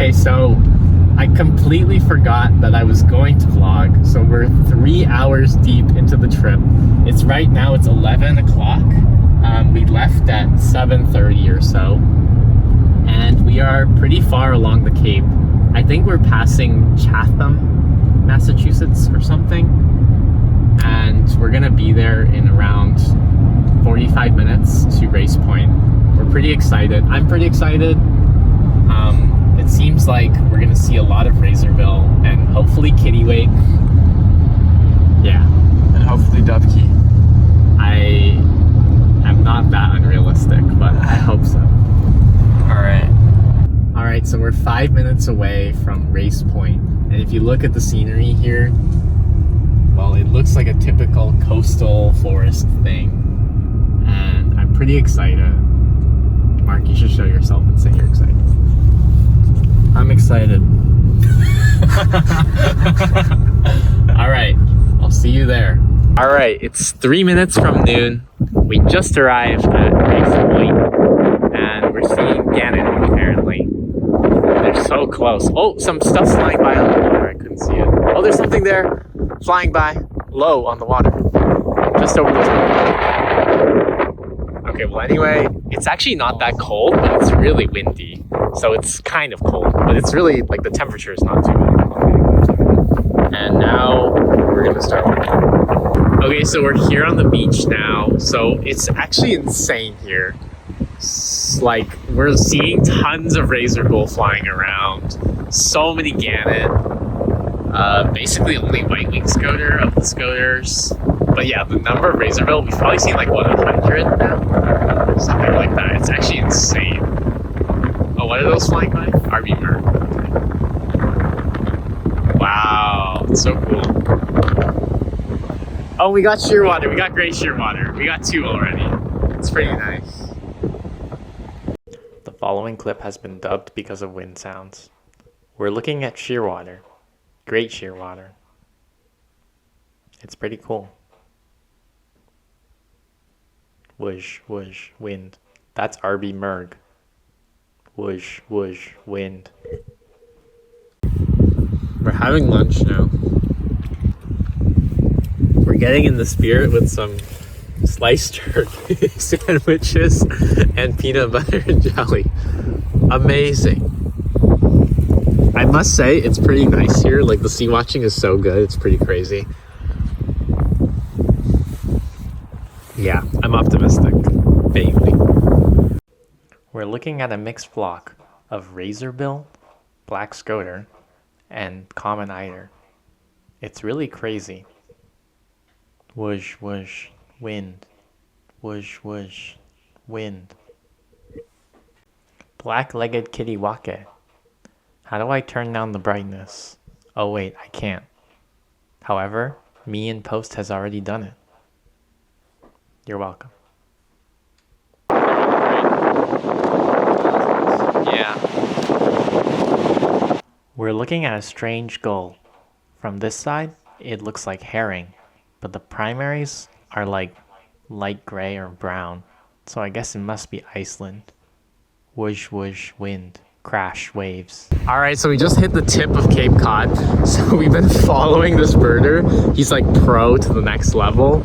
Okay, so I completely forgot that I was going to vlog. So we're 3 hours deep into the trip. It's right now, it's 11 o'clock. We left at 7:30 or so. And we are pretty far along the Cape. I think we're passing Chatham, Massachusetts or something. And we're gonna be there in around 45 minutes to Race Point. We're pretty excited. I'm pretty excited. It seems like we're gonna see a lot of Razorbill and hopefully Kittiwake. Yeah. And hopefully Dubkey. I am not that unrealistic, but I hope so. Alright, so we're 5 minutes away from Race Point. And if you look at the scenery here, well, it looks like a typical coastal forest thing. And I'm pretty excited. Mark, you should show yourself and say you're excited. I'm excited. Alright, I'll see you there. Alright, it's 3 minutes from noon. We just arrived at Race Point. And we're seeing Gannon, apparently. They're so close. Oh, some stuff's flying by on the water. I couldn't see it. Oh, there's something there flying by low on the water. Just over the top. Okay, well anyway, it's actually not that cold, but it's really windy. So it's kind of cold, but it's really, like, the temperature is not too bad. And now we're gonna start walking. Okay, so we're here on the beach now. So it's actually insane here. Like, we're seeing tons of Razorbill flying around. So many Gannet. Basically only White Wing Scoter of the Scoters. But yeah, the number of Razorbill, we've probably seen like, what, 100 now? Something like that. It's actually insane. Oh, what are those flying by? RB Merc. Wow, it's so cool. Oh, we got Shearwater. We got Gray Shearwater. We got 2 already. It's pretty nice. The following clip has been dubbed because of wind sounds. We're looking at Shearwater. Great Shearwater. It's pretty cool. Whoosh, whoosh, wind. That's RB Merg. Whoosh, whoosh, wind. We're having lunch now. We're getting in the spirit with some sliced turkey sandwiches and peanut butter and jelly. Amazing. I must say, it's pretty nice here. Like, the sea watching is so good. It's pretty crazy. Yeah, I'm optimistic. Vaguely. We're looking at a mixed flock of Razorbill, Black Scoter, and Common Eider. It's really crazy. Whoosh, whoosh, wind. Whoosh, whoosh, wind. Black-legged Kittiwake. How do I turn down the brightness? Oh wait, I can't. However, me in post has already done it. You're welcome. Yeah. We're looking at a strange gull. From this side, it looks like herring, but the primaries are like light gray or brown, so I guess it must be Iceland. Whoosh whoosh wind. Crash waves. Alright, so we just hit the tip of Cape Cod. So we've been following this birder. He's like pro to the next level.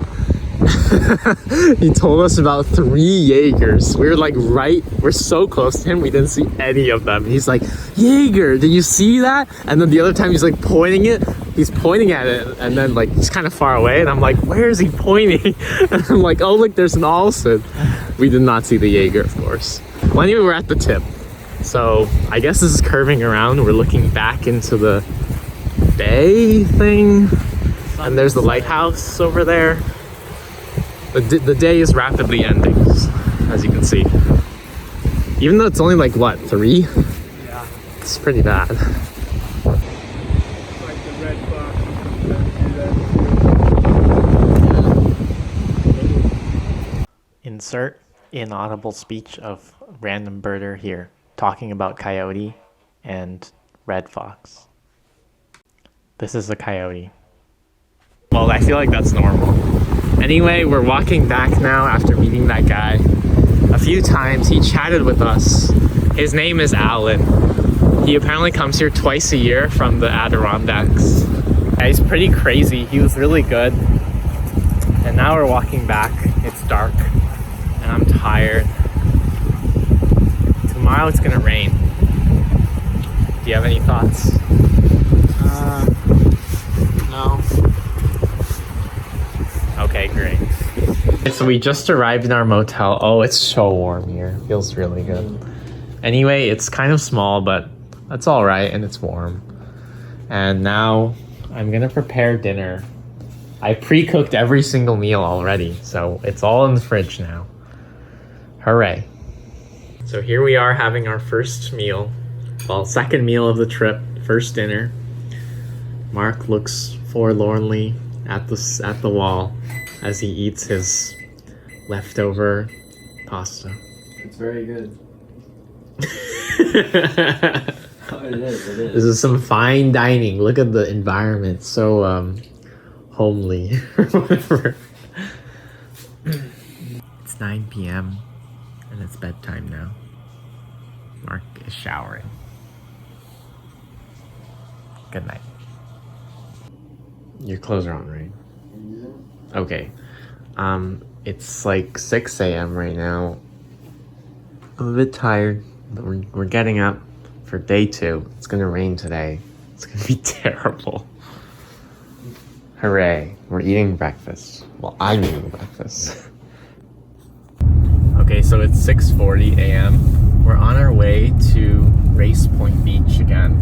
He told us about 3 Jaegers. We were like we're so close to him, we didn't see any of them. He's like, Jaeger, did you see that? And then the other time he's like he's pointing at it, and then like he's kind of far away, and I'm like, where is he pointing? And I'm like, oh look, there's an Olsen. We did not see the Jaeger, of course. Well, anyway, we're at the tip. So I guess this is curving around. We're looking back into the bay thing, and there's the lighthouse over there. The day is rapidly ending, as you can see. Even though it's only like, what, 3? Yeah. It's pretty bad. Like the red fox. Insert inaudible speech of random birder here, talking about coyote and red fox. This is a coyote. Well, I feel like that's normal. Anyway, we're walking back now after meeting that guy a few times. He chatted with us. His name is Alan. He apparently comes here twice a year from the Adirondacks. Yeah, he's pretty crazy. He was really good. And now we're walking back. It's dark and I'm tired. Tomorrow it's gonna rain. Do you have any thoughts? No. Okay, great. So we just arrived in our motel. Oh, it's so warm here. Feels really good. Anyway, it's kind of small, but that's all right, and it's warm. And now I'm gonna prepare dinner. I pre-cooked every single meal already, so it's all in the fridge now. Hooray. So here we are having our first meal. Well, second meal of the trip, first dinner. Mark looks forlornly at the wall as he eats his leftover pasta. It's very good. Oh, it is. This is some fine dining. Look at the environment. So homely. Whatever. It's 9 p.m. and it's bedtime now. Mark is showering. Good night. Your clothes are on, right? Okay. It's like 6 a.m. right now. I'm a bit tired, but we're getting up for day 2. It's gonna rain today. It's gonna be terrible. Hooray, we're eating breakfast. Well, I'm eating breakfast. Okay, so it's 6:40 a.m. We're on our way to Race Point Beach again.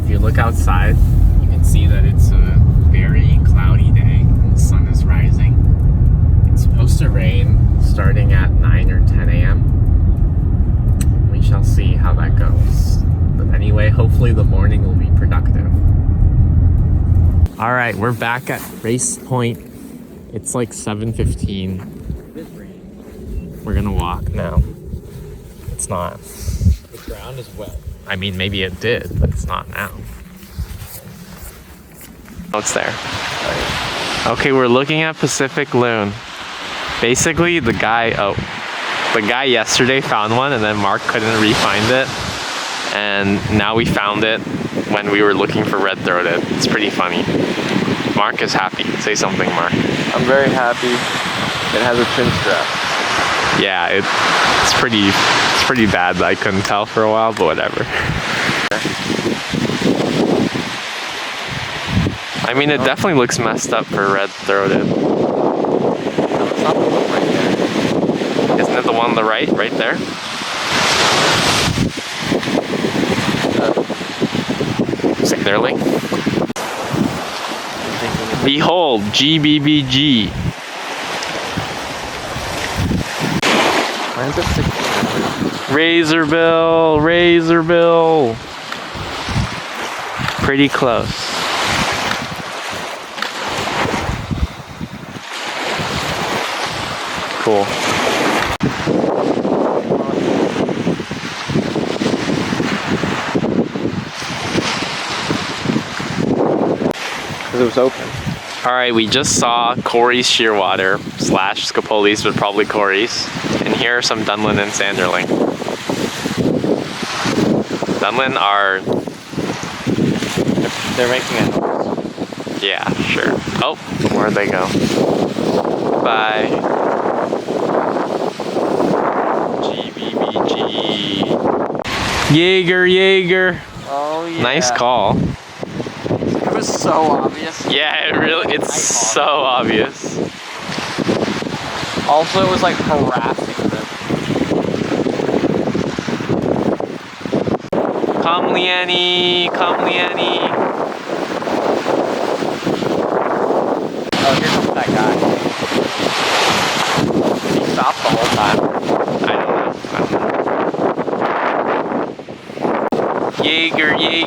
If you look outside, you can see that it's a very cloudy day and the sun is rising. It's supposed to rain starting at 9 or 10 a.m. We shall see how that goes. But anyway, hopefully the morning will be productive. All right, we're back at Race Point. It's like 7:15. We're gonna walk now. It's not. The ground is wet. I mean, maybe it did, but it's not now. Oh, it's there. Okay, we're looking at Pacific Loon. Basically, the guy yesterday found one, and then Mark couldn't re-find it. And now we found it when we were looking for red-throated. It's pretty funny. Mark is happy. Say something, Mark. I'm very happy. It has a chin strap. Yeah, it's pretty bad. I couldn't tell for a while, but whatever. I mean, it definitely looks messed up for red-throated. It's not the one right there. Isn't it the one on the right there? Say there, Link. Behold, GBBG. Why is it 1600? Razorbill. Pretty close. Cool. Because it was open. Alright, we just saw Corey's Shearwater / Scapoli's, but probably Corey's. And here are some Dunlin and Sanderling. Dunlin are... They're making a noise. Yeah, sure. Oh, where'd they go? Bye. GBBG. Jaeger. Oh yeah. Nice call. It was so obvious. Yeah, it's so obvious. Also, it was like harassing them. Come, Leanne. Oh, here comes that guy. He stopped the whole time. I don't know. Jaeger. He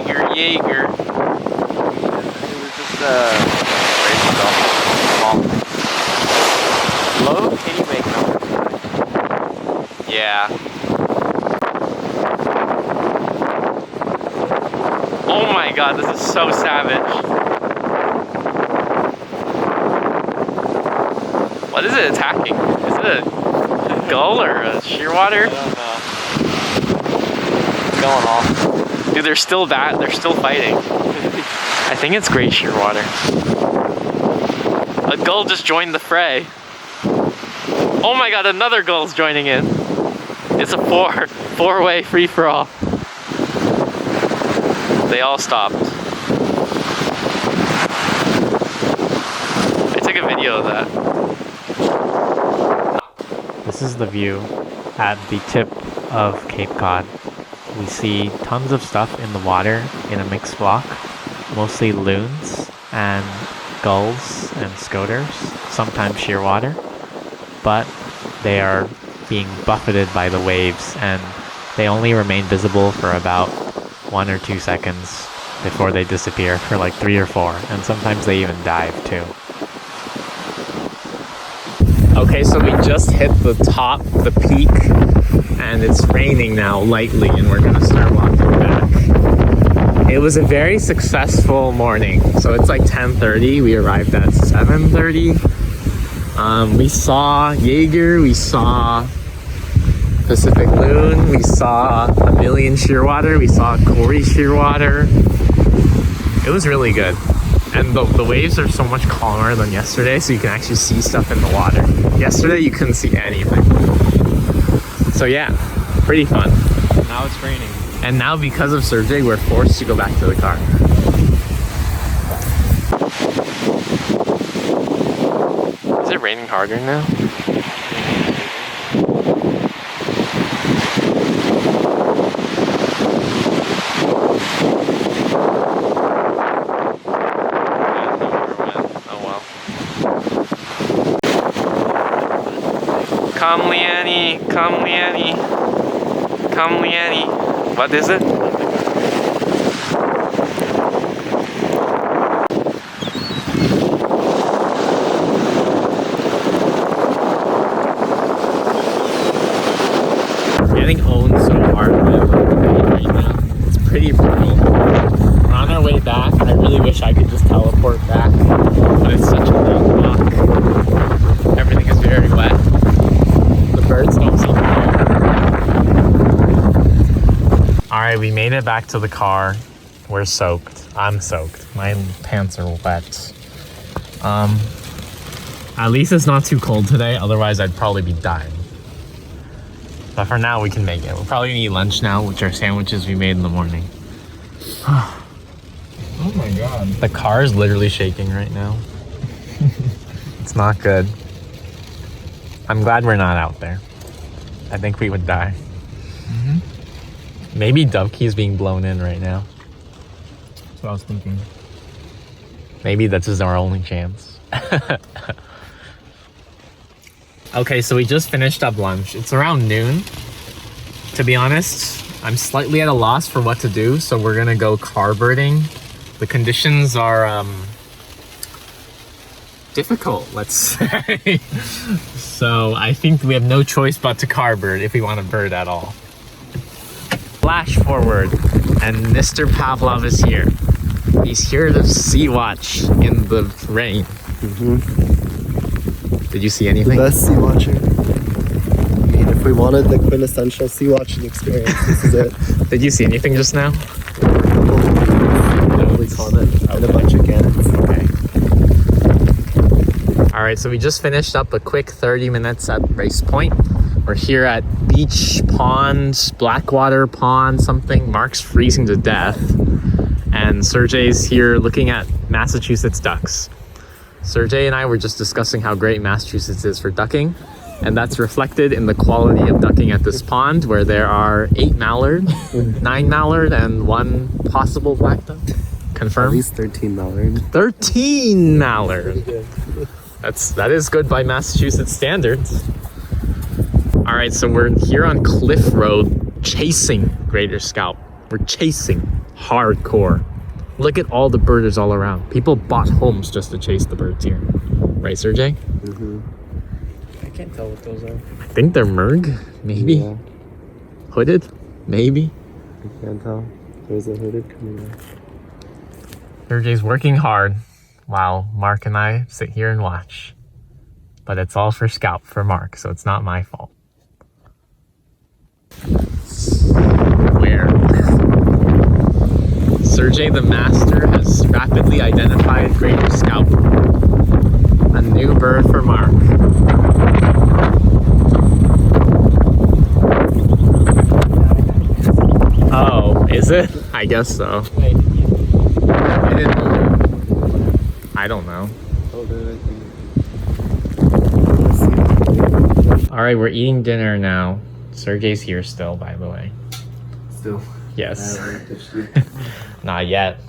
was just racing off. Low kitty make numbers. Yeah. Oh my god, this is so savage. What is it attacking? Is it a gull or a shearwater? I don't know. It's going off. Dude, they're still fighting. I think it's great shearwater. A gull just joined the fray. Oh my god, another gull's joining in. It's a four-way free-for-all. They all stopped. I took a video of that. This is the view at the tip of Cape Cod. We see tons of stuff in the water in a mixed flock, mostly loons and gulls and scoters, sometimes shearwater, but they are being buffeted by the waves and they only remain visible for about 1 or 2 seconds before they disappear for like 3 or 4, and sometimes they even dive too. Okay, so we just hit the top, the peak, and it's raining now lightly, and we're gonna start walking back. It was a very successful morning. So it's like 10:30. We arrived at 7:30. We saw Jaeger, we saw Pacific Loon, we saw a million shearwater, we saw Cory shearwater. It was really good. And the waves are so much calmer than yesterday, so you can actually see stuff in the water. Yesterday you couldn't see anything. So yeah, pretty fun. Now it's raining. And now because of Sergey, we're forced to go back to the car. Is it raining harder now? Come Liani, come Liani, come Liani. What is it? We're getting owned so hard by the bay right now. It's pretty brutal. We're on our way back. I really wish I could just teleport back, but it's such a long walk. Everything is very wet. Birds don't seem to care. Alright, we made it back to the car. We're soaked. I'm soaked. My pants are wet. At least it's not too cold today, otherwise I'd probably be dying. But for now, we can make it. We're probably gonna eat lunch now, which are sandwiches we made in the morning. Oh my god. The car is literally shaking right now. It's not good. I'm glad we're not out there. I think we would die. Maybe Dovekey is being blown in right now. That's what I was thinking. Maybe this is our only chance. Okay, so we just finished up lunch. It's around noon. To be honest, I'm slightly at a loss for what to do, so we're gonna go car birding. The conditions are difficult, let's say. So I think we have no choice but to car bird if we want to bird at all. Flash forward, and Mr. Pavlov is here. He's here to sea watch in the rain. Did you see anything? The best sea watching. I mean, if we wanted the quintessential sea watching experience, this is it. Did you see anything just now? We called it and a bunch of cannons. Okay. Alright, so we just finished up a quick 30 minutes at Race Point. We're here at Beach Pond, Blackwater Pond, something. Mark's freezing to death. And Sergey's here looking at Massachusetts ducks. Sergey and I were just discussing how great Massachusetts is for ducking. And that's reflected in the quality of ducking at this pond, where there are 8 mallard, 9 mallard, and 1 possible black duck. Confirmed? At least 13 mallard. 13 mallard. That is good by Massachusetts standards. All right, so we're here on Cliff Road chasing greater scalp. We're chasing hardcore. Look at all the birders all around. People bought homes just to chase the birds here. Right, Sergey? I can't tell what those are. I think they're Merg, maybe. Yeah. Hooded, maybe. I can't tell. There's a hooded coming up. Sergey's working hard while Mark and I sit here and watch. But it's all for scalp for Mark, so it's not my fault. Where? Sergey the Master has rapidly identified greater scalp. A new bird for Mark. Oh, is it? I guess so. Wait, I didn't know. I don't know. Alright, we're eating dinner now. Sergey's here still, by the way. Still. Yes. Not yet.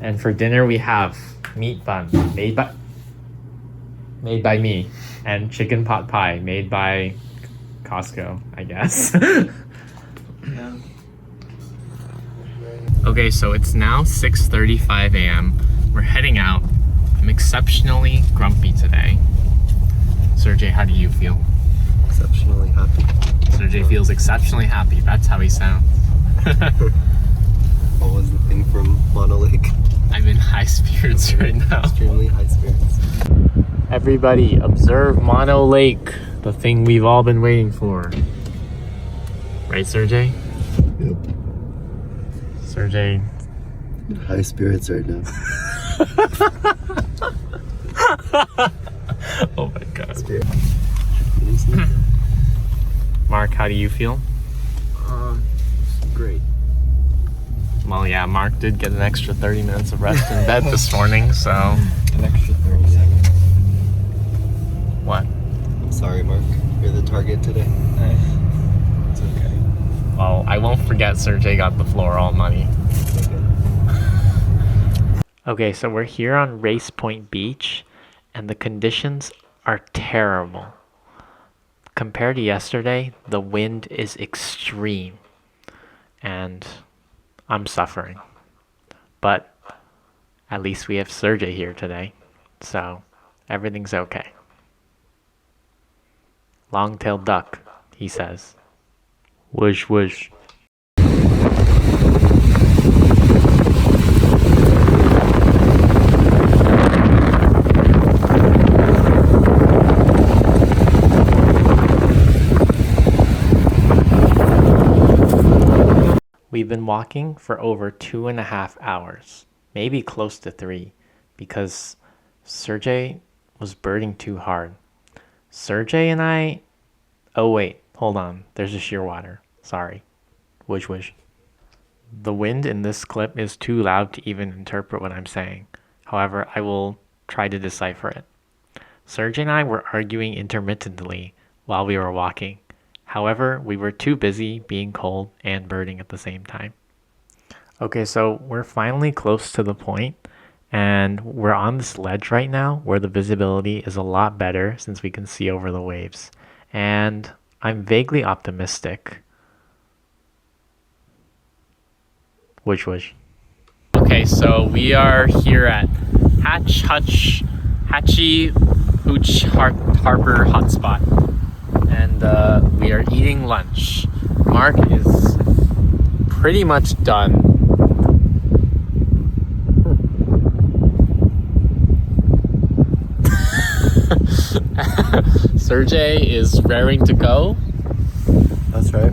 And for dinner we have meat bun made by me, and chicken pot pie made by Costco, I guess. Okay, so it's now 6:35 a.m. We're heading out. I'm exceptionally grumpy today. Sergey, how do you feel? Exceptionally happy. Sergey feels exceptionally happy. That's how he sounds. What was the thing from Mono Lake? I'm in high spirits right now. Extremely high spirits. Everybody, observe Mono Lake, the thing we've all been waiting for. Right, Sergey? Yep. Sergey. High spirits right now. Oh my god. Mark, how do you feel? great. Well, yeah, Mark did get an extra 30 minutes of rest in bed this morning, so... An extra 30 seconds. What? I'm sorry, Mark. You're the target today. It's okay. Well, I won't forget Sergey got the floor all money. Okay, so we're here on Race Point Beach, and the conditions are terrible. Compared to yesterday, the wind is extreme, and I'm suffering. But at least we have Sergey here today, so everything's okay. Long-tailed duck, he says. Whoosh, whoosh. We've been walking for over 2.5 hours, maybe close to 3, because Sergey was birding too hard. Sergey and I... Oh wait, hold on. There's a shearwater. Sorry. Whoosh whoosh. The wind in this clip is too loud to even interpret what I'm saying. However, I will try to decipher it. Sergey and I were arguing intermittently while we were walking. However, we were too busy being cold and birding at the same time. Okay, so we're finally close to the point, and we're on this ledge right now where the visibility is a lot better since we can see over the waves. And I'm vaguely optimistic. Whoosh whoosh. Okay, so we are here at Hatchie Hooch Harbor Hotspot. And we are eating lunch. Mark is pretty much done. Sergey is raring to go. That's right.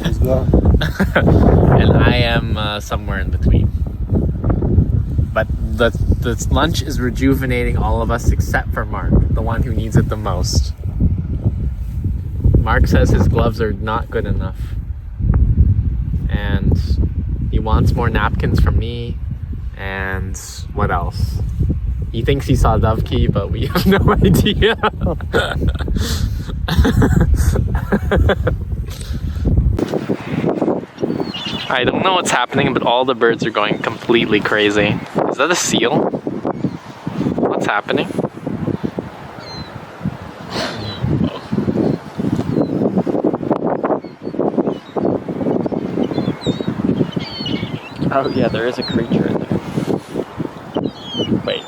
Let's go. And I am somewhere in between. But the lunch is rejuvenating all of us except for Mark, the one who needs it the most. Mark says his gloves are not good enough. And he wants more napkins from me. And what else? He thinks he saw Dovekey, but we have no idea. I don't know what's happening, but all the birds are going completely crazy. Is that a seal? What's happening? Oh yeah, there is a creature in there. Wait.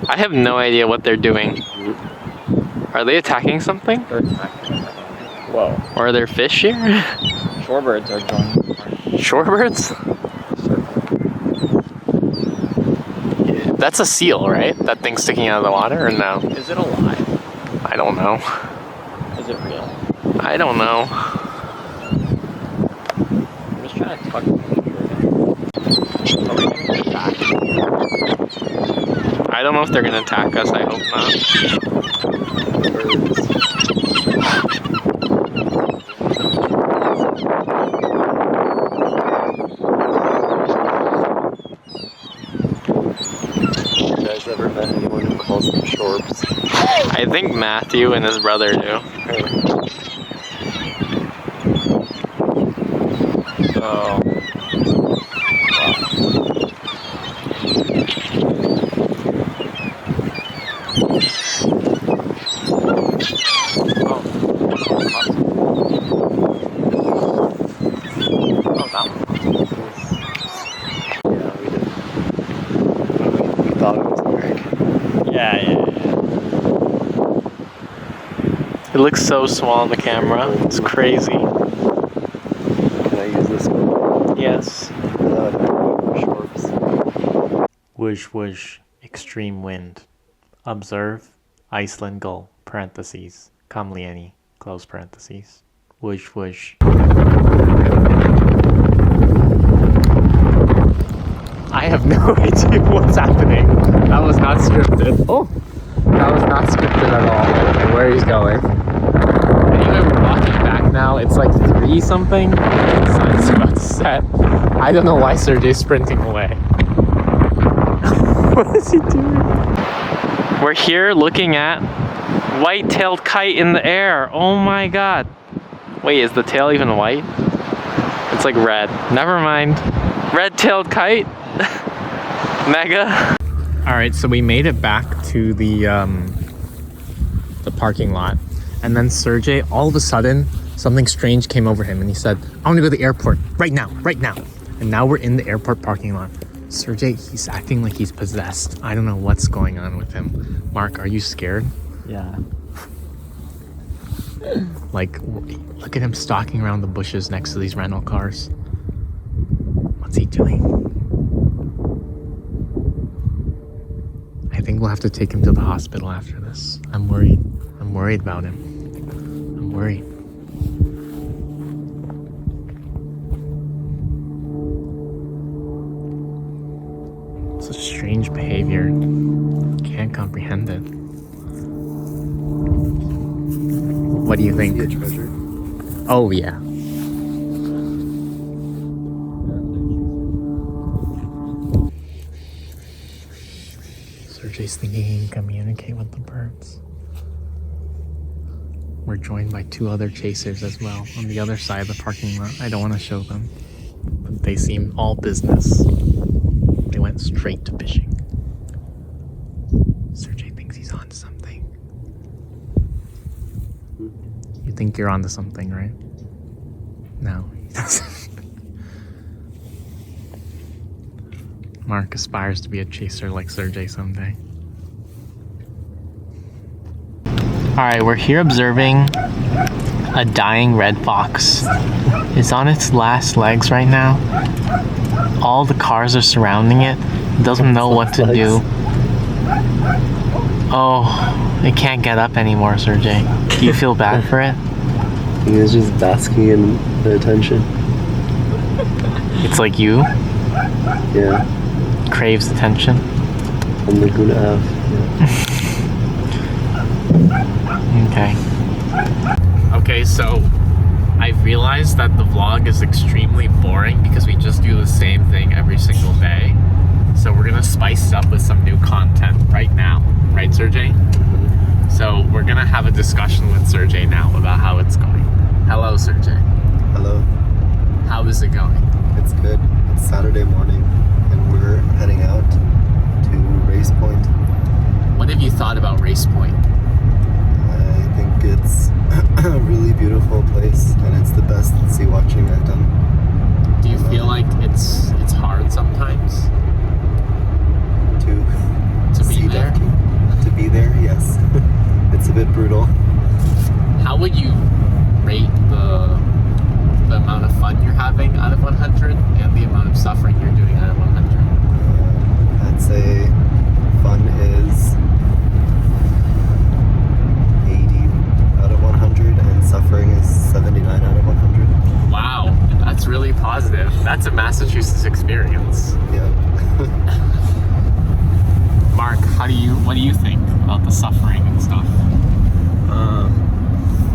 I have no idea what they're doing. Are they attacking something? They're attacking. Whoa. Or are there fish here? Shorebirds are joining. Shorebirds? That's a seal, right? That thing sticking out of the water, or no? Is it alive? I don't know. Is it real? I don't know. fuck is Are we gonna get attacked? I don't know if they're gonna attack us. I hope not. You guys ever met anyone who calls them shorbs? I think Matthew and his brother do. Oh. It looks so small on the camera. It's crazy. Can I use this one? Yes. Shorbs. Whoosh whoosh, extreme wind. Observe, Iceland gull, parentheses, Kamlieni, close parentheses. Whoosh whoosh. I have no idea what's happening. That was not scripted. Oh, that was not scripted at all. I don't know where he's going. Anyway, we're walking back now. It's like 3 something. The sun's about to set. I don't know why Sergey's sprinting away. What is he doing? We're here looking at white-tailed kite in the air. Oh my god. Wait, is the tail even white? It's like red. Never mind. Red-tailed kite. Mega. Alright, so we made it back to the parking lot. And then Sergey, all of a sudden, something strange came over him and he said, I want to go to the airport right now. And now we're in the airport parking lot. Sergey, he's acting like he's possessed. I don't know what's going on with him. Mark, are you scared? Yeah. Like, look at him stalking around the bushes next to these rental cars. What's he doing? I think we'll have to take him to the hospital after this. I'm worried. I'm worried about him. I'm worried. Such strange behavior. Can't comprehend it. What do you think? See a treasure? Oh, yeah. Sergey's thinking he can communicate with the birds. We're joined by 2 other chasers as well on the other side of the parking lot. I don't want to show them, but they seem all business. They went straight to fishing. Sergey thinks he's on to something. You think you're onto something, right? No, he doesn't. Mark aspires to be a chaser like Sergey someday. Alright, we're here observing a dying red fox. It's on its last legs right now. All the cars are surrounding it. It doesn't know what to do. Oh, it can't get up anymore, Sergey. Do you feel bad for it? He is just basking in the attention. It's like you? Yeah. Craves attention? On Laguna Ave. Yeah. Okay, so I've realized that the vlog is extremely boring because we just do the same thing every single day. So we're gonna spice it up with some new content right now. Right, Sergey? So we're gonna have a discussion with Sergey now about how it's going. Hello, Sergey. Hello. How is it going? It's good. It's Saturday morning and we're heading out to Race Point. What have you thought about Race Point? I think it's a really beautiful place and it's the best sea watching I've done. Do you feel like it's hard sometimes To be see there? To be there, yes. It's a bit brutal. How would you rate the amount of fun you're having out of 100 and the amount of suffering you're doing out of 100? I'd say fun is 80 out of 100 and suffering is 79 out of 100. Wow, that's really positive. That's what do you think about the suffering and stuff?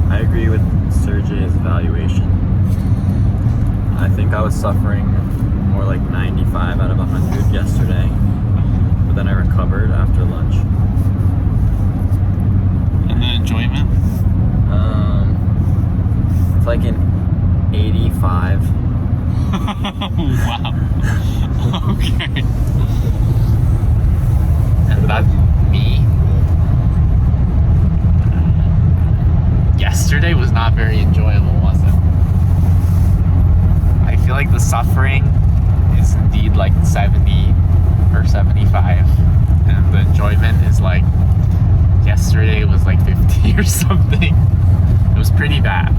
I agree with Sergey's evaluation. I think I was suffering more like 95 out of 100 yesterday, but then I recovered after lunch. And the enjoyment? It's like an 85. Wow. Okay. And that's me? Yesterday was not very enjoyable, was it? I feel like the suffering is indeed like 70 or 75. And the enjoyment is like, yesterday was like 50 or something. It was pretty bad.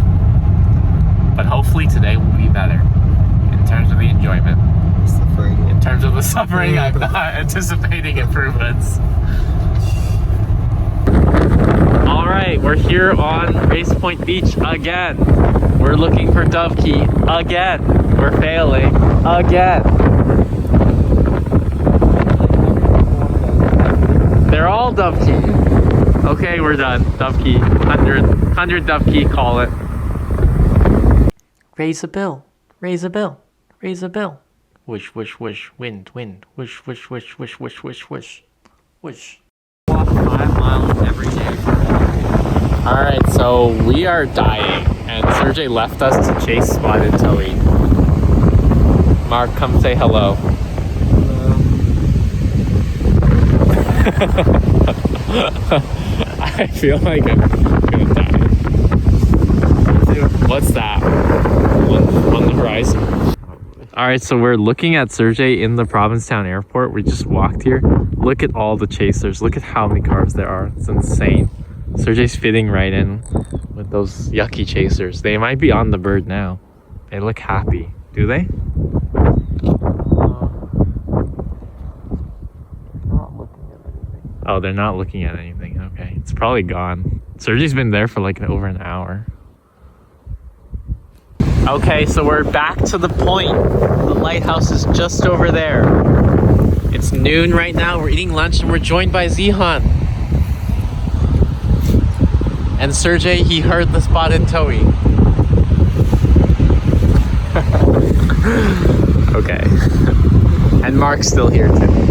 But hopefully today will be better in terms of the enjoyment. Suffering. In terms of the suffering, I'm not anticipating improvements. Alright, we're here on Race Point Beach again. We're looking for Dove Key again. We're failing again. They're all Dove Key. Okay, we're done. Dove Key. 100 Dove Key, call it. Raise a bill, raise a bill, raise a bill. Whoosh, whoosh, whoosh, wind, wind. Whoosh, whoosh, whoosh, whoosh, whoosh, whoosh, whoosh. Whoosh. Walk 5 miles every day for a while. Alright, so we are dying, and Sergey left us to chase Spotted Toey. Mark, come say hello. I feel like I'm gonna die. What's that? On the horizon. Alright, so we're looking at Sergey in the Provincetown airport. We just walked here. Look at all the chasers. Look at how many cars there are. It's insane. Sergey's fitting right in with those yucky chasers. They might be on the bird now. They look happy. Do they? Oh, they're not looking at anything. Okay. It's probably gone. Sergey's been there for like over an hour. Okay, so we're back to the point. The lighthouse is just over there. It's noon right now. We're eating lunch and we're joined by Zihan. And Sergey, he heard the Spotted Toey. Okay. And Mark's still here too.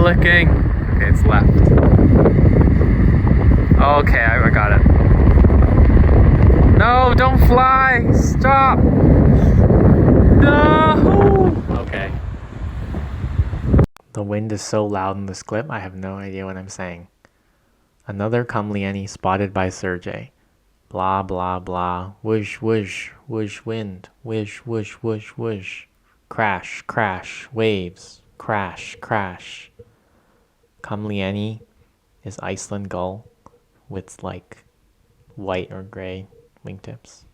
Okay, it's left. Okay, I got it. No, don't fly! Stop! No! Okay. The wind is so loud in this clip, I have no idea what I'm saying. Another Kamlieni spotted by Sergey. Blah, blah, blah. Whoosh, whoosh, whoosh, wind. Whoosh, whoosh, whoosh, whoosh. Crash, crash, waves. Crash, crash. Kamlieni is Iceland gull with like white or gray wingtips.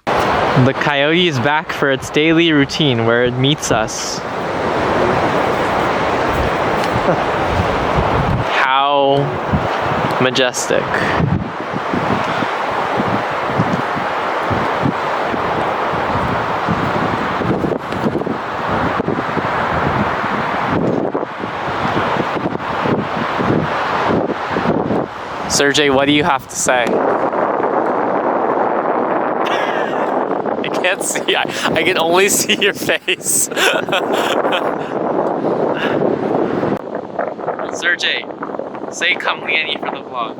The coyote is back for its daily routine where it meets us. How majestic. Sergey, what do you have to say? I can't see. I can only see your face. Sergey, say Kamlieni for the vlog.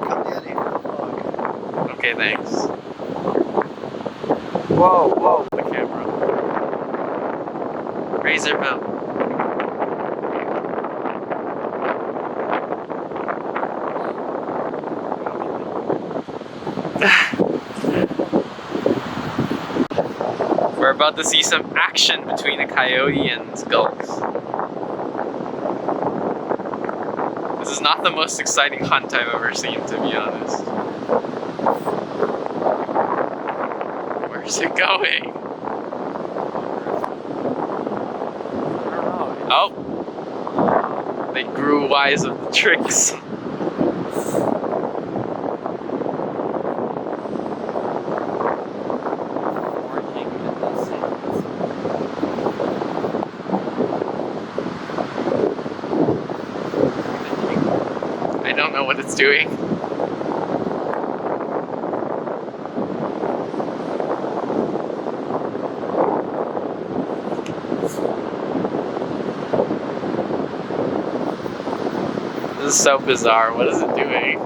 Kamlieni for the vlog. Okay, thanks. Whoa, whoa. The camera. Razor bill. We're about to see some action between a coyote and skunks. This is not the most exciting hunt I've ever seen, to be honest. Where's it going? Oh! They grew wise of the tricks. I don't know what it's doing. This is so bizarre. What is it doing?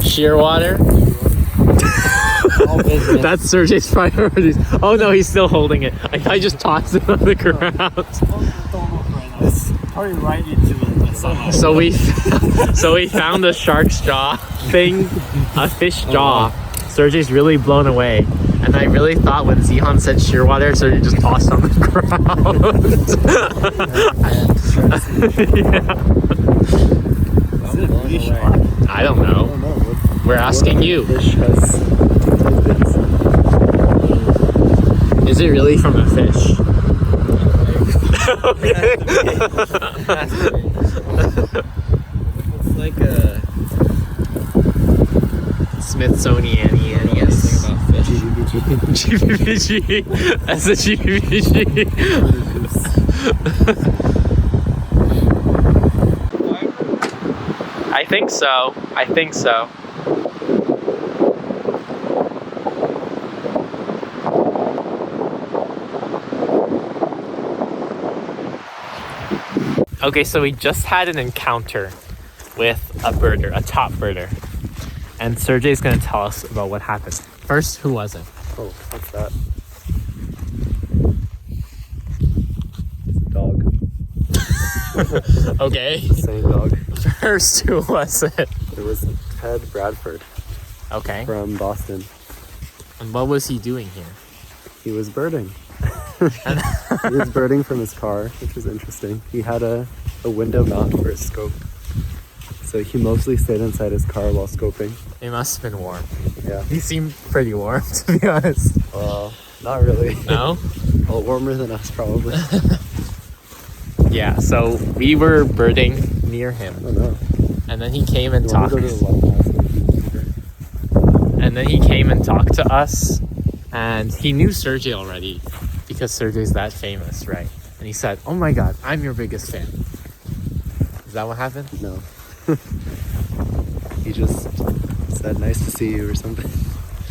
Shearwater? That's Sergey's priorities. Oh no, he's still holding it. I just tossed it on the ground. It's probably right into the sun. So we found a shark's jaw thing, a fish jaw. Sergey's really blown away. And I really thought when Zihan said shearwater, Sergey just tossed on the ground. Yeah. I don't know. We're asking you. Fish has tidbits. Is it really from a fish? It's like a Smithsonianianus. about fish. GBBG. That's a GBBG. I think so. I think so. Okay, so we just had an encounter with a birder, a top birder. And Sergey's gonna tell us about what happened. First, who was it? Oh, what's that? Dog. Okay. Same dog. First, who was it? It was Ted Bradford Okay. from Boston. And what was he doing here? He was birding. He was birding from his car, which was interesting. He had a window mount for his scope. So he mostly stayed inside his car while scoping. It must have been warm. Yeah. He seemed pretty warm, to be honest. Well, not really. No? Well, warmer than us, probably. Yeah, so we were birding near him. I don't know. And then he came and You want talked. to go to the lighthouse and And then he came and talked to us. And he knew Sergey already because Sergey's that famous, right? And he said, "Oh my God, I'm your biggest fan." Is that what happened? No. He just said, "Nice to see you," or something.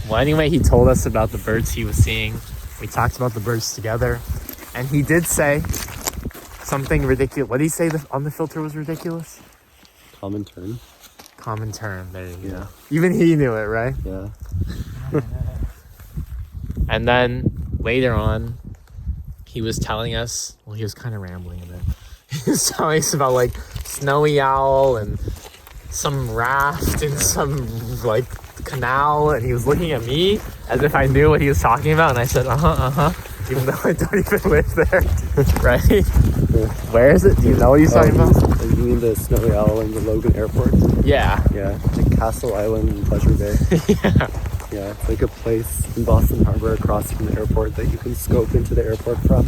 Well, anyway, he told us about the birds he was seeing. We talked about the birds together. And he did say something ridiculous. What did he say on the filter was ridiculous? Common term. Common term. There you go. Yeah. Even he knew it, right? Yeah. And then later on, he was telling us, well, he was kind of rambling a bit. He was telling us about like snowy owl and some raft in some like canal, and he was looking at me as if I knew what he was talking about, and I said, even though I don't even live there, right? Yeah. Where is it? Do you know what he's talking about? You mean the snowy owl in the Logan Airport? Yeah. Yeah, like Castle Island in Pleasure Bay. Yeah. Yeah, it's like a place in Boston Harbor across from the airport that you can scope into the airport from.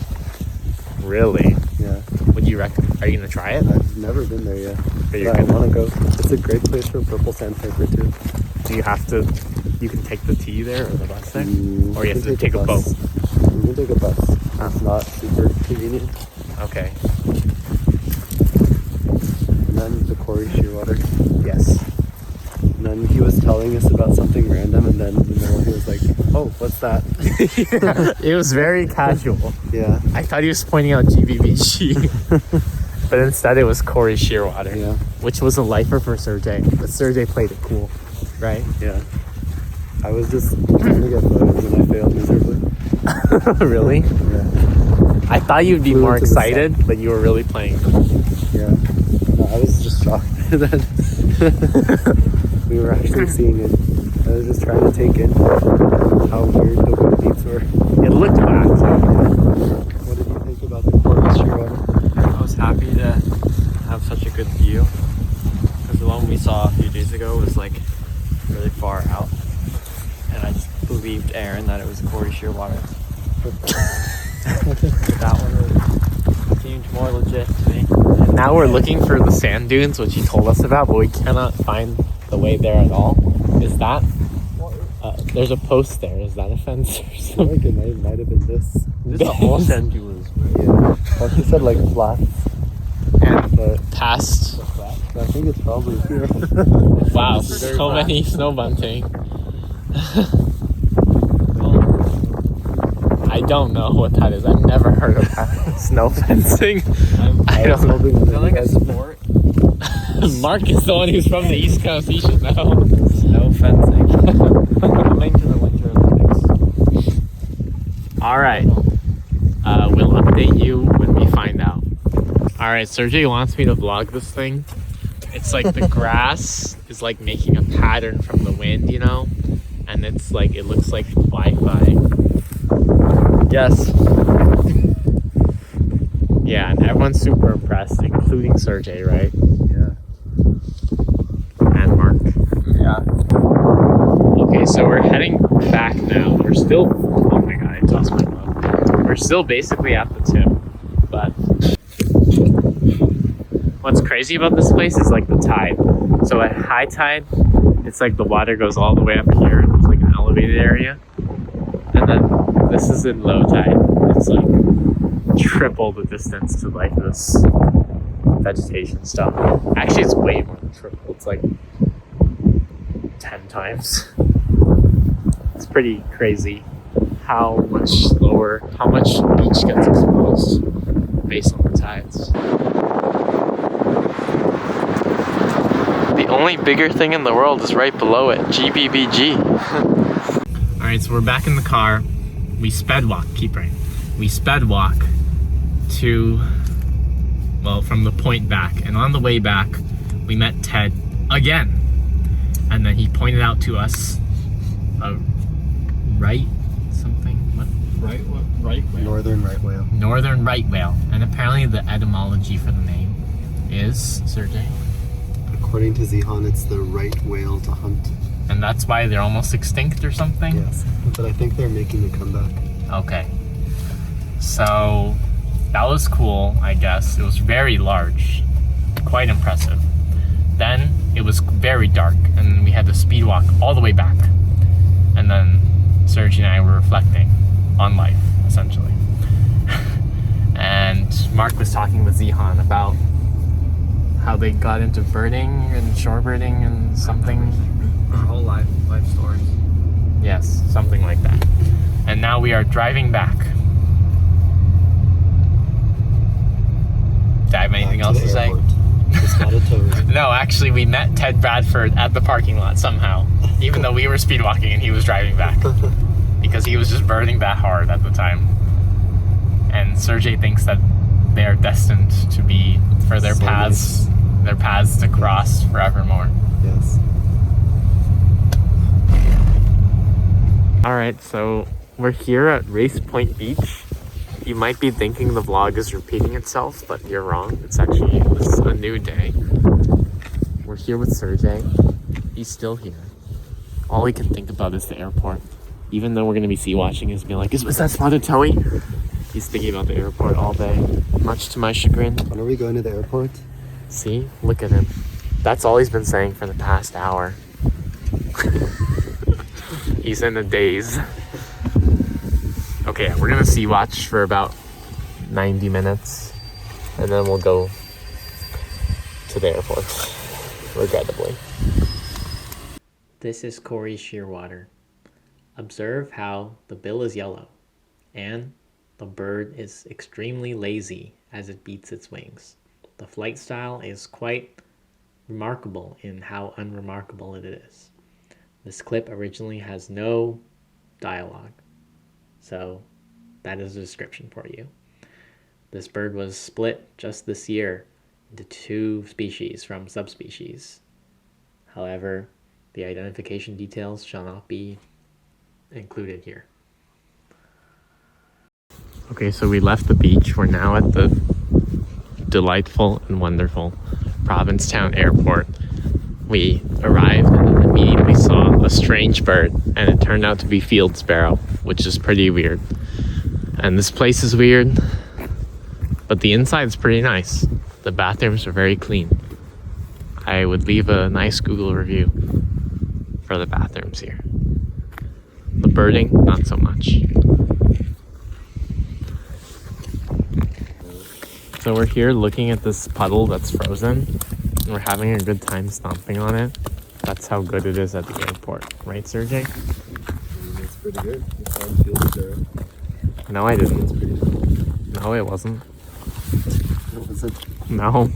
Really? Yeah, Would you recommend? Are you gonna try it? I've never been there yet, But but you're I gonna. want to go. It's a great place for purple sandpiper too. Do you have to? You can take the T there or the bus there, or you have to can take a boat. bus. You can take a bus. It's not super convenient. Okay. And then the Corey Shearwater. Yes. And then he was telling us about something random, and then in the middle he was like, "Oh, what's that?" It was very casual. Yeah, I thought he was pointing out GBBG, but instead it was Corey Shearwater, yeah, which was a lifer for Sergey. But Sergey played it cool, right? yeah. I was just trying to get voted when I failed miserably. Really? Yeah, I thought you'd be Flew more into the excited, but you were really playing. yeah. No, I was just shocked that we were actually seeing it. I I was just trying to take in how weird the wind beats were. It looked black. What did you think about the Corey Shearwater? I was happy to have such a good view because the one we saw a few days ago was like really far out, and I just believed Aaron that it was Corey Shearwater. That one seemed more legit to me. Now we're looking for the sand dunes, which he told us about, but we cannot find the way there at all. Is that? There's a post there. Is that a fence or I feel something? like it might have been this. This is the whole sand dunes. Yeah. Well, she said like flats, And but past. I think it's probably here. Wow, so many snow bunting. I don't know what that is. I've never heard of that. Snow fencing. I was don't know. hoping Is that that like you a guys- sport? Mark is the one who's from the East Coast. He should know. Snow fencing. Coming to the Winter Olympics. All right. We'll update you when we find out. All right, Sergey wants me to vlog this thing. It's like the grass is like making a pattern from the wind, you know? And it's like, it looks like Wi-Fi. Yes. Yeah, and everyone's super impressed, including Sergey, right? Yeah. And Mark. Yeah. Okay, so we're heading back now. We're still, oh my god, I tossed my glove. We're still basically at the tip, but what's crazy about this place is like the tide. So at high tide, it's like the water goes all the way up here, and there's like an elevated area. And then this is in low tide. It's like triple the distance to like this vegetation stuff. Actually, it's way more than triple. It's like 10 times. It's pretty crazy how much slower, how much beach gets exposed based on the tides. The only bigger thing in the world is right below it. GBBG. All right, so we're back in the car. We sped walk, keep right. We sped walk to, well, from the point back. And on the way back, we met Ted again. And then he pointed out to us a right something, what? Right whale. Northern right whale. Northern right whale. And apparently the etymology for the name is, Sergey? According to Zihan, it's the right whale to hunt. And that's why they're almost extinct or something? Yes, but I think they're making a comeback. Okay. So that was cool, I guess. It was very large, quite impressive. Then it was very dark, and we had to speed walk all the way back. And then Sergi and I were reflecting on life, essentially. And Mark was talking with Zihan about how they got into birding and shorebirding and something. Our whole life stories. Yes, something like that. And now we are driving back. Do I have anything else to say? It's not a tow road. No, actually, we met Ted Bradford at the parking lot somehow, even though we were speed walking and he was driving back because he was just birding that hard at the time. And Sergey thinks that they are destined to be for their Soulmates. paths to cross forevermore. Yes. All right, so we're here at Race Point Beach. You might be thinking the vlog is repeating itself, but you're wrong. It's actually a new day. We're here with Sergey. He's still here. All he can think about is the airport. Even though we're going to be sea watching, he's being like, is that spotted towie? He's thinking about the airport all day, much to my chagrin. When are we going to the airport? See? Look at him. That's all he's been saying for the past hour. He's in a daze. Okay, we're gonna sea watch for about 90 minutes, and then we'll go to the airport, regrettably. This is Corey Shearwater. Observe how the bill is yellow, and the bird is extremely lazy as it beats its wings. The flight style is quite remarkable in how unremarkable it is. This clip originally has no dialogue, so that is a description for you. This bird was split just this year into two species from subspecies. However, The identification details shall not be included here. Okay, so we left the beach. We're now at the delightful and wonderful Provincetown Airport. We arrived and immediately saw a strange bird, and it turned out to be field sparrow, which is pretty weird. And this place is weird, but the inside's pretty nice. The bathrooms are very clean. I would leave a nice Google review for the bathrooms here. The birding, not so much. So we're here looking at this puddle that's frozen, and we're having a good time stomping on it. That's how good it is at the airport, right, Sergey? It's pretty good. You found field sparrow. No, I It's didn't. pretty good. No, it wasn't. What was it? No.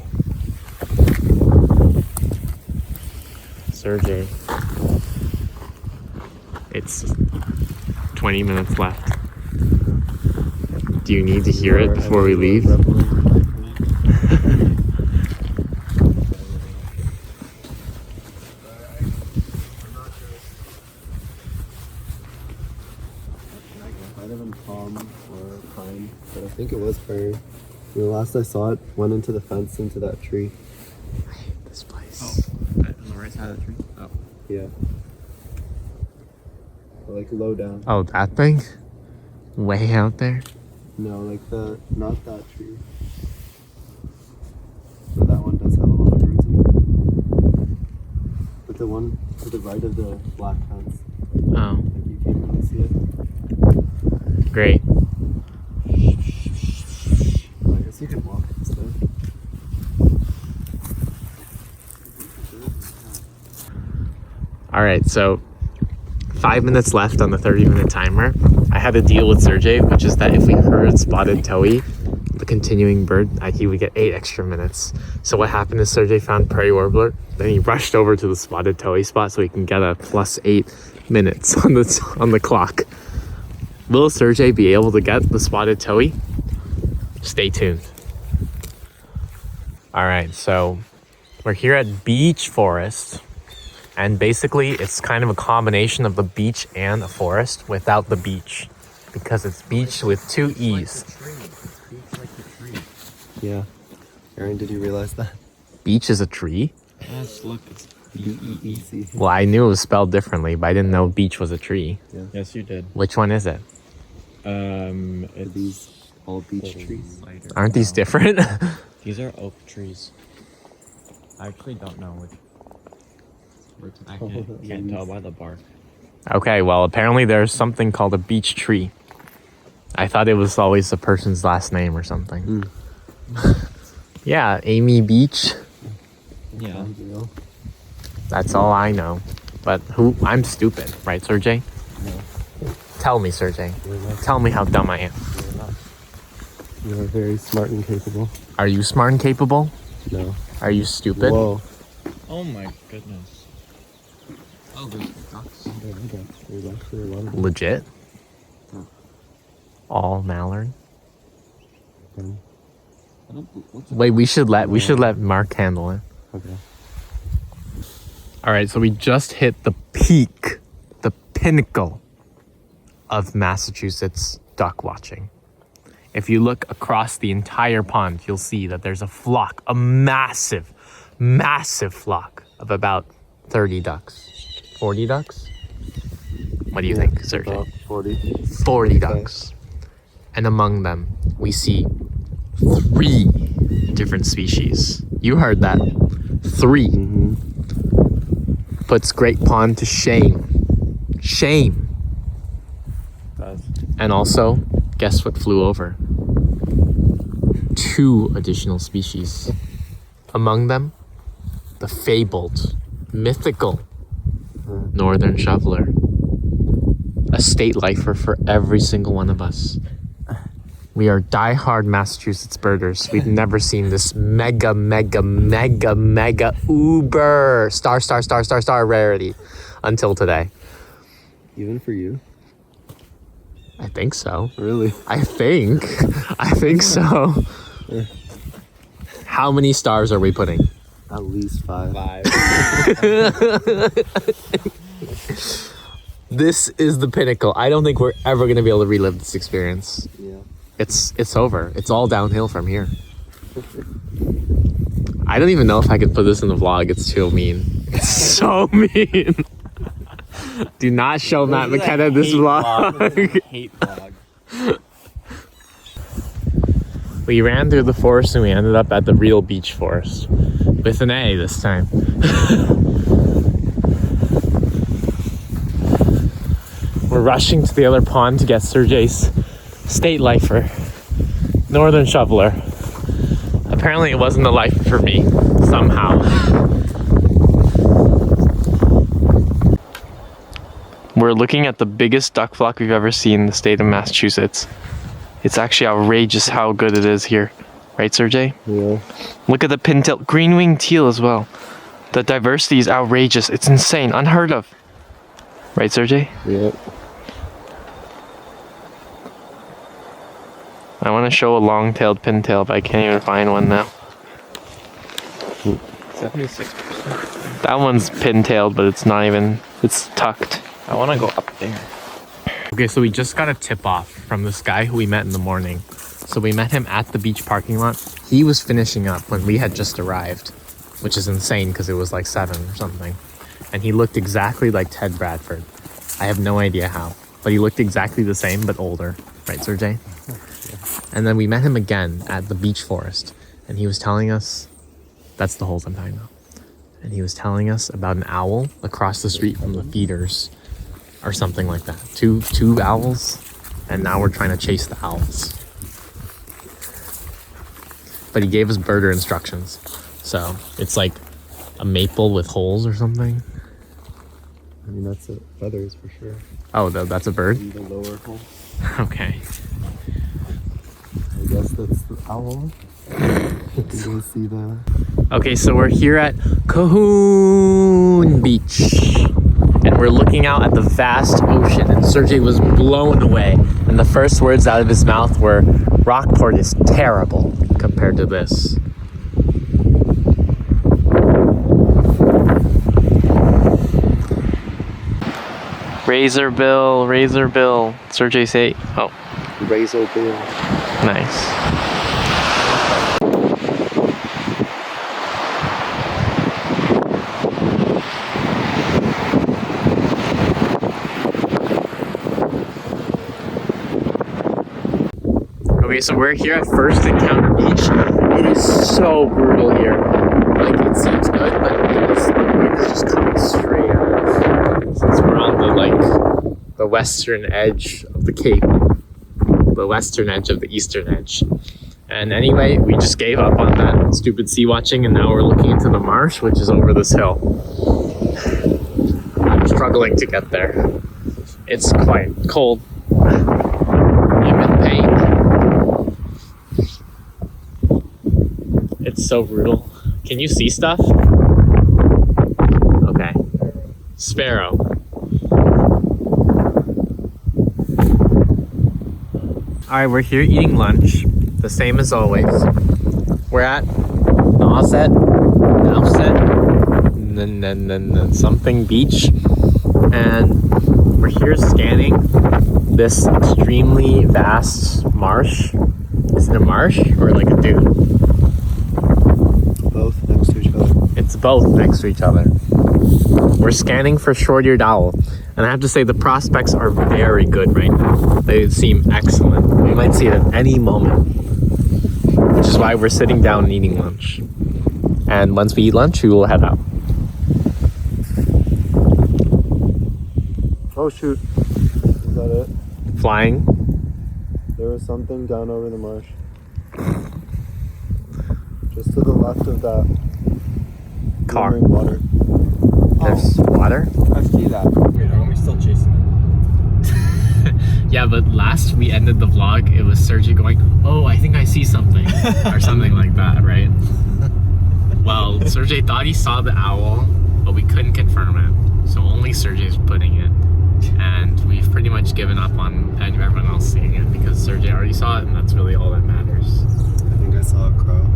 Sergey. It's 20 minutes left. Do you need to hear it before we leave? Might have been palm or pine, but I think it was fir. The last I saw it, went into the fence into that tree. I hate this place. On the right side of the tree? Oh. Yeah. Like low down. Oh, that thing? Way out there? No, like not that tree. So that one does have a lot of birds in it. But the one to the right of the black fence, Oh, like you can't really see it. great. I guess you could walk this way. All right, so 5 minutes left on the 30-minute timer. I had a deal with Sergey, which is that if we heard spotted towhee, the continuing bird, he would get 8 extra minutes. So what happened is Sergey found prairie warbler, then he rushed over to the spotted towhee spot so he can get a plus 8 minutes on the clock. Will Sergey be able to get the spotted towhee? Stay tuned. All right, so we're here at Beach Forest. And basically, it's kind of a combination of the beach and a forest without the beach. Because it's beach with 2 E's. Yeah. Aaron, did you realize that? Beach is a tree? Yes, look, it's B-E-E-C. Well, I knew it was spelled differently, but I didn't know beach was a tree. Yes, you did. Which one is it? Are It's these all beach trees? Aren't these different? These are oak trees. I actually don't know which. I can't tell by the bark. Okay, well, apparently there's something called a beach tree. I thought it was always a person's last name or something. Yeah, Amy Beach. Yeah. That's all I know. But I'm stupid, right, Sergey? No. Tell me, Sergey. You're not. Tell me how dumb I am. You're not. You are very smart and capable. Are you smart and capable? No. Are you stupid? Whoa. Oh my goodness. Oh, there's ducks. There's actually a lot of them. Legit? All mallard? Okay. Wait, we should let Mark handle it. Okay. All right, so we just hit the peak, the pinnacle of Massachusetts duck watching. If you look across the entire pond, you'll see that there's a flock, a massive, massive flock of about 30 ducks. 40 ducks? What do you think, Sergey? About 40. 40 ducks. And among them, we see 3 different species. You heard that. 3. Puts Great Pond to shame. Shame. Does. And also, guess what flew over? 2 additional species. Among them, the fabled, mythical northern shoveler. A state lifer for every single one of us. We are diehard Massachusetts birders. We've never seen this mega, mega, mega, mega uber star rarity until today. Even for you? I think so. Really? I think so. How many stars are we putting? At least 5. This is the pinnacle. I don't think we're ever gonna be able to relive this experience. Yeah. It's over. It's all downhill from here. I don't even know if I could put this in the vlog. It's too mean. It's so mean. Do not show Matt McKenna this vlog. Hate vlog. We ran through the forest and we ended up at the real beach forest. With an A this time. We're rushing to the other pond to get Sergey's state lifer, Northern Shoveler. Apparently it wasn't the life for me, somehow. We're looking at the biggest duck flock we've ever seen in the state of Massachusetts. It's actually outrageous how good it is here. Right, Sergey? Yeah. Look at the pintail, green-winged teal as well. The diversity is outrageous. It's insane, unheard of. Right, Sergey? Yep. I want to show a long-tailed pintail, but I can't even find one now. 76%. That one's pintailed, but it's not even, it's tucked. I want to go up there. Okay, so we just got a tip off from this guy who we met in the morning. So we met him at the beach parking lot. He was finishing up when we had just arrived, which is insane because it was like 7 or something. And he looked exactly like Ted Bradford. I have no idea how, but he looked exactly the same, but older. Right, Sergey? And then we met him again at the beach forest. And he was telling us, that's the holes I'm talking about. And he was telling us about an owl across the street from the feeders or something like that. Two owls, and now we're trying to chase the owls. But he gave us birder instructions. So it's like a maple with holes or something. I mean, that's feathers for sure. Oh, that's a bird? In the lower hole. Okay. I guess that's the owl. You can see the... Okay, so we're here at Cahoon Beach. And we're looking out at the vast ocean. And Sergey was blown away. And the first words out of his mouth were, Rockport is terrible compared to this. Razorbill, Razorbill. Sergey say, oh. Razorbill. Nice. Okay, so we're here at First Encounter Beach. It is so brutal here. Like, it seems good, but the wind is just coming straight at us. Since we're on the western edge of the Cape. The western edge of the eastern edge. And anyway, we just gave up on that stupid sea watching, and now we're looking into the marsh, which is over this hill. I'm struggling to get there. It's quite cold. I'm in pain. It's so brutal. Can you see stuff? Okay. Sparrow. Alright, we're here eating lunch. The same as always. We're at Nauset, something beach. And we're here scanning this extremely vast marsh. Is it a marsh or like a dune? Both next to each other. It's both next to each other. We're scanning for short-eared owl. And I have to say the prospects are very good right now. They seem excellent. We might see it at any moment. Which is why we're sitting down and eating lunch. And once we eat lunch, we will head out. Oh shoot. Is that it? Flying. There was something down over the marsh. Just to the left of that Car. glimmering water. There's water? I see that. Wait, are we still chasing it? Yeah, but last we ended the vlog, it was Sergey going, oh, I think I see something. Or something like that, right? Well, Sergey thought he saw the owl, but we couldn't confirm it. So only Sergey's putting it. And we've pretty much given up on everyone else seeing it because Sergey already saw it, and that's really all that matters. I think I saw a crow.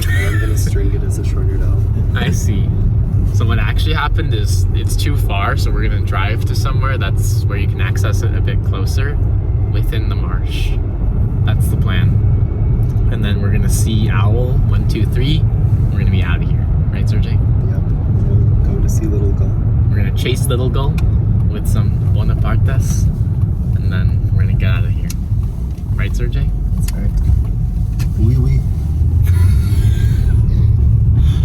I'm gonna string it as a shorter dog. I see. So what actually happened is it's too far, so we're gonna drive to somewhere that's where you can access it a bit closer within the marsh. That's the plan. And then we're gonna see owl 1, 2, 3. We're gonna be out of here, right, Sergey? Yep. We'll go to see Little Gull. We're gonna chase Little Gull with some Bonapartes, and then we're gonna get out of here, right, Sergey? That's right. Oui, oui.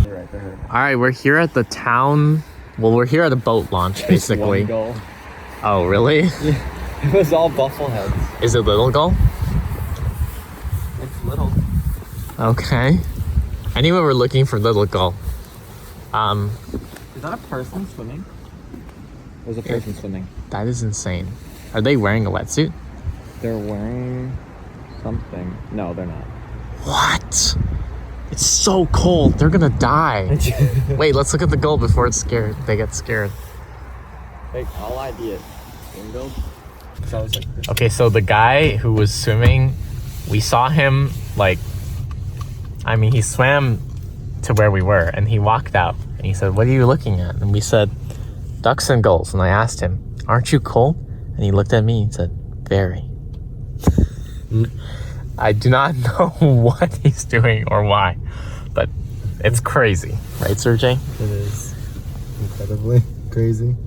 Right there. All right, we're here at the town. Well, we're here at a boat launch, basically. One gull. Oh, really? Yeah. It was all buffleheads. Is it Little Gull? It's little. Okay. Anyway, we're looking for Little Gull. Is that a person swimming? There's a person swimming. That is insane. Are they wearing a wetsuit? They're wearing something. No, they're not. What? It's so cold. They're gonna die. Wait, let's look at the gull before it's scared. They get scared. Hey, I'll ID it. Bingo. Sounds like this. Okay, so the guy who was swimming, we saw him he swam to where we were and he walked out and he said, "What are you looking at?" And we said, "Ducks and gulls." And I asked him, "Aren't you cold?" And he looked at me and said, "Very." I do not know what he's doing or why, but it's crazy, right, Sergey? It is incredibly crazy.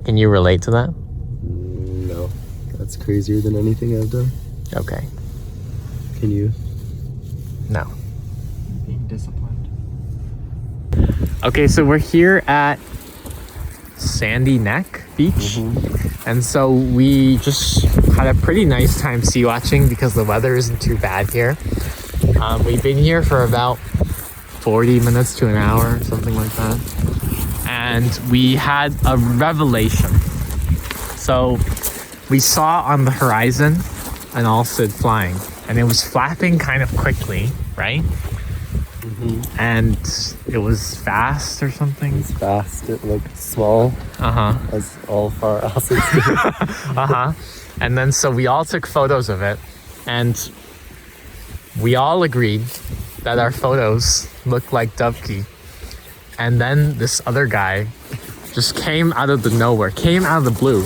Can you relate to that? No, that's crazier than anything I've done. Okay. Can you? No. Being disciplined. Okay, so we're here at Sandy Neck Beach. And so we just had a pretty nice time sea watching because the weather isn't too bad here. We've been here for about 40 minutes to an hour, something like that. And we had a revelation. So we saw on the horizon an Alcid flying, and it was flapping kind of quickly, right? And it was fast or something. It's fast. It looked small, as all far Alcids do. And then so we all took photos of it, and we all agreed that our photos looked like Dovekey. And then this other guy just came out of the nowhere, came out of the blue,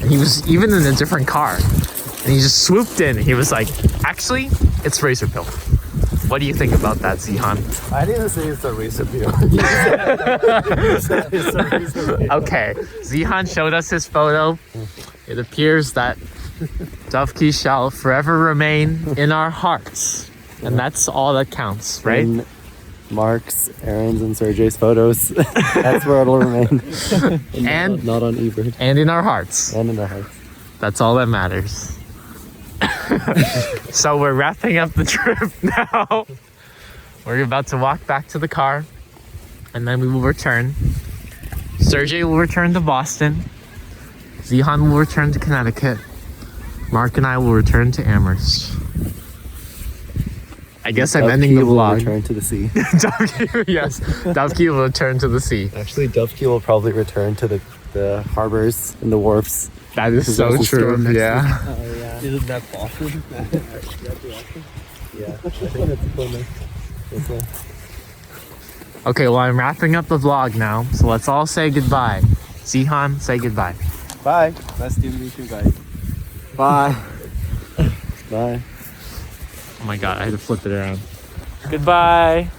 and he was even in a different car. And he just swooped in. He was like, "Actually, it's Razorbill." What do you think about that, Zihan? I didn't say it's a razor bill. Okay, Zihan showed us his photo. It appears that Dovekey shall forever remain in our hearts. And that's all that counts, right? In Mark's, Aaron's, and Sergey's photos. That's where it'll remain. And not on eBird. and in our hearts. And in our hearts. That's all that matters. So we're wrapping up the trip now. We're about to walk back to the car, and then we will return. Sergey will return to Boston. Zihan will return to Connecticut. Mark and I will return to Amherst. I guess I'm ending the Dovekey will vlog. return to the sea. Dovekey, yes. Dovekey will return to the sea. Actually, Dovekey will probably return to the harbors and the wharfs. That is so there's a true. storm next Yeah. Oh, yeah. Isn't that Boston? Yeah, I think that's Plymouth. This way. Okay, well, I'm wrapping up the vlog now, so let's all say goodbye. Zihan, say goodbye. Bye. Nice to meet you guys. Bye. Bye. Oh my god, I had to flip it around. Goodbye.